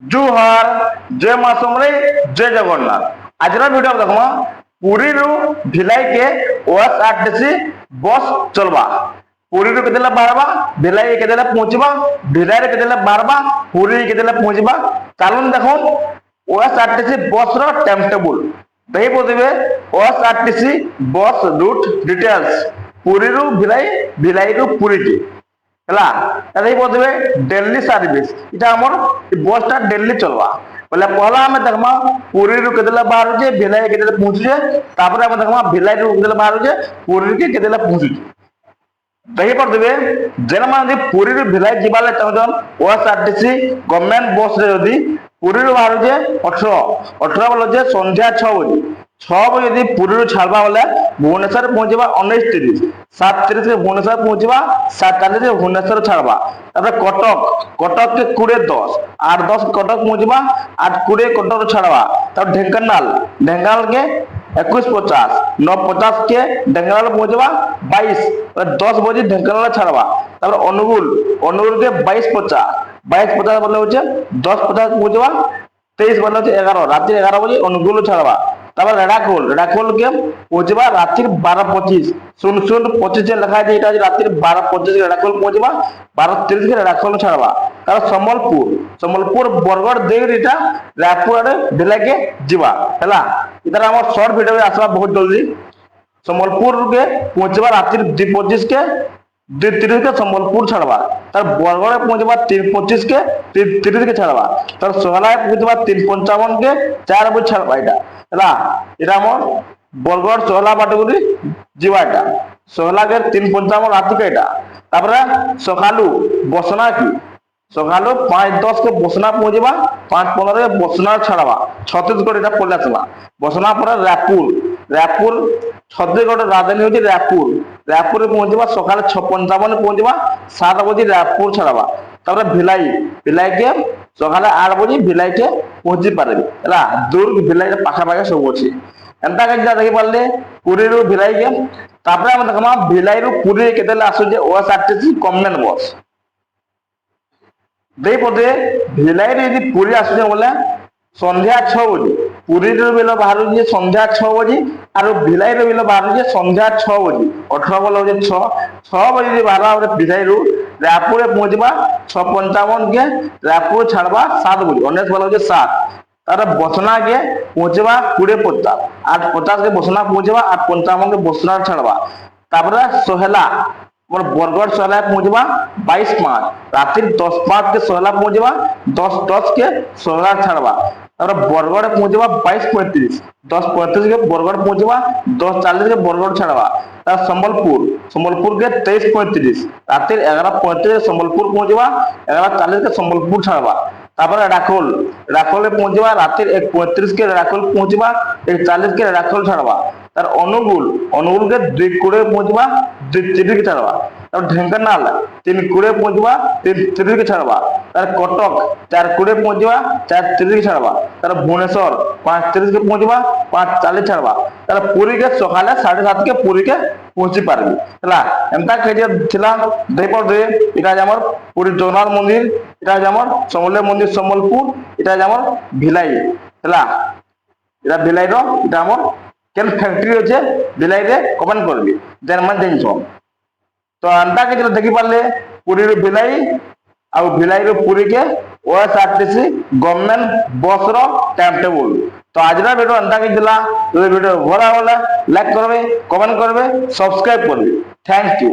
जुहार जय माँ समरे जय जगन्नाथ। आज भिडियो देखो पुरी रु भिलाई के ओएसआरटीसी बस चलवा। पुरी रु केतेला बारबा भिलाई केतेला पहुंचबा, भिलाई रे केतेला बारबा पुरी केतेला पहुंचबा। चलुन देखो ओएसआरटीसी बस रो टाइम टेबल दही बोलबे। OSRTC bus route details Puri रु भिलाई, भिलाई रु पुरी के ହେଲା ତାହେଲେ ବୋଧବେ डेली सर्विस इटा हमर बस टा डेली चलवा। बोले पहला हमें देखमा पुरी रु केतेला बाहर जे भिलाई केतेला पहुंचे, तापर हमें देखमा भिलाई रु केतेला बाहर जे पुरी के केतेला पहुंचे। दही पर देबे जेना माने पुरी रु भिलाई जिबाले चाहजन ओएसआरटीसी गवर्नमेंट बस रे यदि पुरी रु बाहर जे 18 बोलो जे संध्या 6 बजे 6 बजे यदि पुरी रु छाड़बा बोले भुवनेश्वर पहुंचबा 19:30, 7:30 के भुवनेश्वर पहुंचबा, 7:40 के भुवनेश्वर छाड़बा। तापर कटक के 20:10, 8:10 कटक पहुंचबा, 8:20 कटक छाड़बा। तब ढेंकानाल के 21:50, 9:50 के ढेंकानाल पहुंचबा, 10 बजे ढेंकानाल छाड़बा। तापर अनुगुल के 22:50 बोले होचे 10:50 पहुंचबा, 23 बोले होचे 11 रात 11 बजे अनुगुल छाड़बा। তারপর রেডাকোল কে পৌঁছবা রাত্রি 12:25 00:25 লেখা আছে, এটা রাত্রি 12:25 রেডাকোল পৌঁছবা, 12:30 কে রেডাকোল ছাড়বা। তারপর সম্বলপুর বরগড় দেই এটা রায়পুর আরে ঢিলাকে ଯିବା ହେଲା। इधर हमर शॉर्ट वीडियो में आसबा बहुत जल्दी। সম্বলপুর के पहुंचबा रात्रि 2:25 के 2:30 के सम्बलपुर छाड़बा। तार बरगढ़ पहुंचबा 3:25 के 3:30 के छाड़बा। तार सोहला पहुंचबा 3:55 के 4 बजे छाड़बा। এটা আমার বরগড় সোহলা বাটগুলি ଯିବା এটা সোহলা के 3:55 রাত के এটা। তারপরে সকালু বসনা কি সকালু 5:10 के বসনা পৌঁছবা, 5:15 के বসনা ছাড়বা। ছত্তিশগড় এটা পড়লে আসবা। বসনা পরে রায়পুর ছত্তিশগড় রাজধানী হচ্ছে রায়পুরে পৌঁছবা সকালে 6:55 পৌঁছবা, 7 बजे রায়পুর ছাড়বা। তারপরে ভিলাই के সকালে 8 बजे ভিলাই के পৌঁছি পারবে ହେଲା। দুর্গ ভিলাই পাখাপাখি সব ଅଛି। এন্তা কাজটা দেখি পারলে পুরী রু ভিলাই के। তারপরে আমরা দেখমা ভিলাই রু পুরী কেতেলে আসুছে ওএসআরটিসি গভর্নমেন্ট বস। দেই পদে ভিলাই রে যদি পুরী আসুছে বলে সন্ধ্যা 6 बजे पुरी बेल बाहर संध्या 6 बजे और भिलाई बेल बाहर संध्या 6 बजे 18 बोलो 6 बजे बाहर भिलाई रु रायपुर पहुंचबा 6:55 के रायपुर छाड़बा 7 बजे 19 बोलो 7। तार बसना के पहुंचबा 20:50, 8:50 के बसना पहुंचबा, 8:55 के बसना छाड़बा। तापर सोहला मोर बरगढ़ सोहला पहुंचबा 22:05 रात्रि 10:05 के सोहला पहुंचबा, 10:10 के सोहला छाड़बा। तापर बरगढ़ पहुंचबा 22:35, 10:35 के बरगढ़ पहुंचबा, 10:40 के बरगढ़ छाड़बा। तार संबलपुर के 23:35 रात्रि 11:35 के संबलपुर पहुंचबा, 11:40 के संबलपुर छाड़बा। तापर राखोल पहुंचबा रात्रि 1:35 के राखोल पहुंचबा, 1:40 के राखोल छाड़बा। तार अनुगुल के 2:20 पहुंचबा, 2:30 के छाड़बा। तार ढेंकानाल 3:20 पहुंचबा, 3:30 के छाड़बा। तार कटक 4:20 पहुंचबा, 4:30 के छाड़बा। तार भुवनेश्वर 5:30 के पहुंचबा, 5:40 छाड़बा। तार पुरी के सकाले 7:30 के पुरी के पहुंची पारबी ହେଲା। एमता केजे थिला देई पर दे इटा हमर पुरी जगन्नाथ मंदिर, इटा हमर समलेश्वर मंदिर संबलपुर, इटा हमर भिलाई ହେଲା। इटा भिलाई रो इटा हमर केन फैक्ट्री होचे भिलाई रे कमेंट करबी देन मन देनछो। तो अंता के देखि पारले पुरी रो भिलाई आ भिलाई रो पुरी के ओएसआरटीसी गवर्नमेंट बस रो टाइम टेबल। तो आज ना वीडियो अंता के दिला। तो वीडियो भला लाइक करबे, कमेंट करबे, सब्सक्राइब करबे। Thank you.